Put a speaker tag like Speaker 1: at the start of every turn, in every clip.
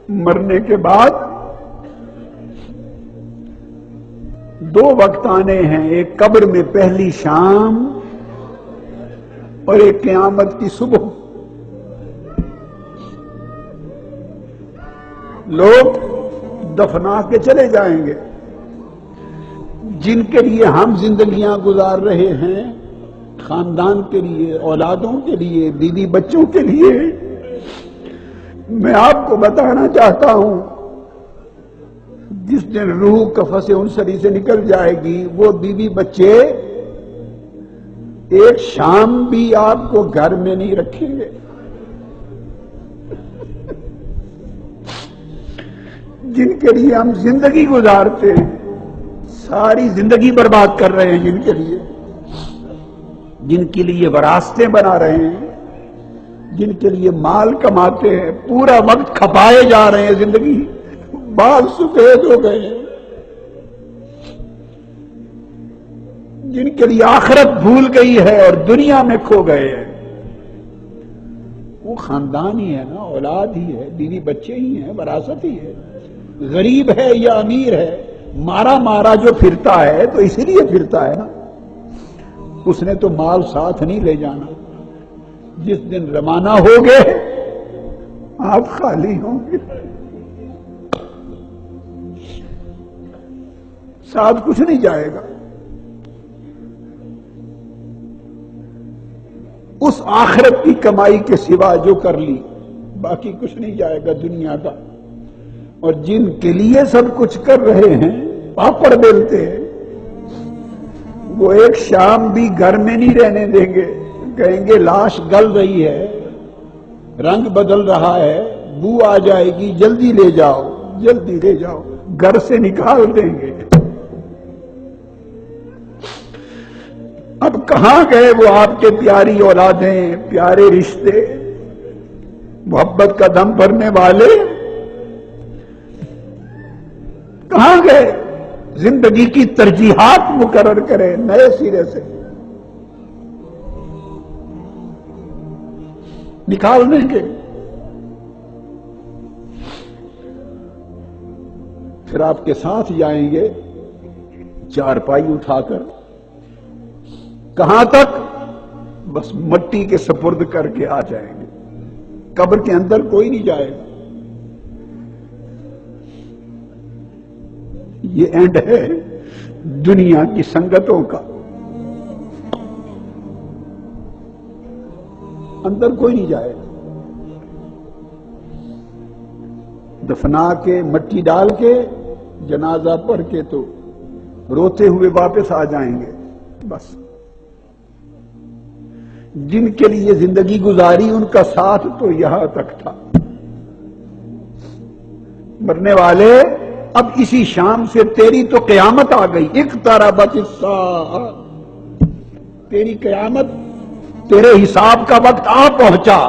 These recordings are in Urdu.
Speaker 1: مرنے کے بعد دو وقت آنے ہیں، ایک قبر میں پہلی شام اور ایک قیامت کی صبح۔ لوگ دفنا کے چلے جائیں گے، جن کے لیے ہم زندگیاں گزار رہے ہیں، خاندان کے لیے، اولادوں کے لیے، بیوی بچوں کے لیے۔ میں آپ کو بتانا چاہتا ہوں، جس دن روح کفن انصری سے نکل جائے گی، وہ بیوی بچے ایک شام بھی آپ کو گھر میں نہیں رکھیں گے۔ جن کے لیے ہم زندگی گزارتے ہیں، ساری زندگی برباد کر رہے ہیں، جن کے لیے وراثتیں بنا رہے ہیں، جن کے لیے مال کماتے ہیں، پورا وقت کھپائے جا رہے ہیں، زندگی بال سفید ہو گئے ہیں، جن کے لیے آخرت بھول گئی ہے اور دنیا میں کھو گئے ہیں۔ وہ خاندان ہی ہے نا، اولاد ہی ہے، بیوی بچے ہی ہیں، وراثت ہی ہے۔ غریب ہے یا امیر ہے، مارا مارا جو پھرتا ہے تو اسی لیے پھرتا ہے نا، اس نے تو مال ساتھ نہیں لے جانا۔ جس دن روانہ ہوگے آپ خالی ہوں گے، ساتھ کچھ نہیں جائے گا۔ اس آخرت کی کمائی کے سوا جو کر لی، باقی کچھ نہیں جائے گا دنیا کا۔ اور جن کے لیے سب کچھ کر رہے ہیں، پاپڑ بیلتے ہیں، وہ ایک شام بھی گھر میں نہیں رہنے دیں گے۔ کہیں گے لاش گل رہی ہے، رنگ بدل رہا ہے، بو آ جائے گی، جلدی لے جاؤ، جلدی لے جاؤ، گھر سے نکال دیں گے۔ اب کہاں گئے وہ آپ کے پیاری اولادیں، پیارے رشتے، محبت کا دم بھرنے والے؟ کہاں گئے؟ زندگی کی ترجیحات مقرر کریں نئے سرے سے، نکال دیں گے۔ پھر آپ کے ساتھ جائیں گے چارپائی اٹھا کر، کہاں تک؟ بس مٹی کے سپرد کر کے آ جائیں گے، قبر کے اندر کوئی نہیں جائے گا۔ یہ اینڈ ہے دنیا کی سنگتوں کا، اندر کوئی نہیں جائے گا۔ دفنا کے، مٹی ڈال کے، جنازہ پڑھ کے تو روتے ہوئے واپس آ جائیں گے، بس۔ جن کے لیے زندگی گزاری، ان کا ساتھ تو یہاں تک تھا۔ مرنے والے، اب اسی شام سے تیری تو قیامت آ گئی، اقتربت الساعہ، تیری قیامت، تیرے حساب کا وقت آ پہنچا۔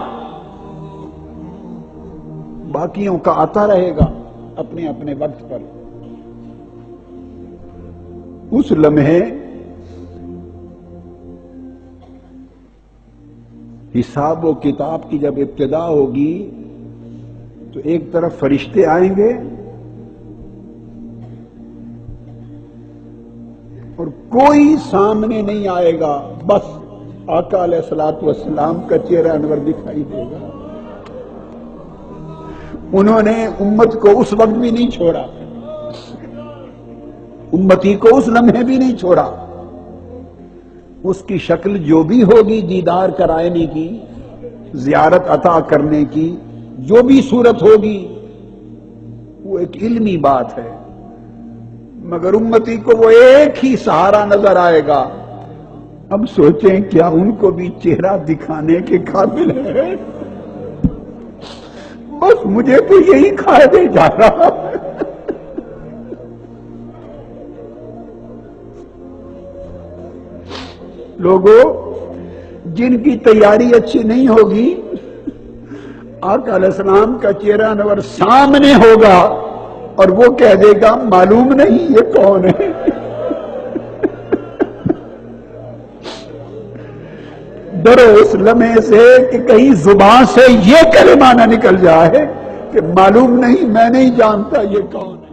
Speaker 1: باقیوں کا آتا رہے گا اپنے اپنے وقت پر۔ اس لمحے حساب و کتاب کی جب ابتدا ہوگی تو ایک طرف فرشتے آئیں گے اور کوئی سامنے نہیں آئے گا، بس آقا علیہ الصلوۃ والسلام کا چہرہ انور دکھائی دے گا۔ انہوں نے امت کو اس وقت بھی نہیں چھوڑا، امتی کو اس لمحے بھی نہیں چھوڑا۔ اس کی شکل جو بھی ہوگی دیدار کرانے کی، زیارت عطا کرنے کی، جو بھی صورت ہوگی، وہ ایک علمی بات ہے، مگر امتی کو وہ ایک ہی سہارا نظر آئے گا۔ اب سوچیں کیا ان کو بھی چہرہ دکھانے کے قابل ہے؟ بس مجھے تو یہی کھائے دے جا رہا ہے۔ لوگوں، جن کی تیاری اچھی نہیں ہوگی، آقا علیہ السلام کا چہرہ انور سامنے ہوگا اور وہ کہہ دے گا معلوم نہیں یہ کون ہے۔ ڈرو اس لمحے سے کہ کہیں زبان سے یہ کلمہ نہ نکل جائے کہ معلوم نہیں، میں نہیں جانتا یہ کون ہے۔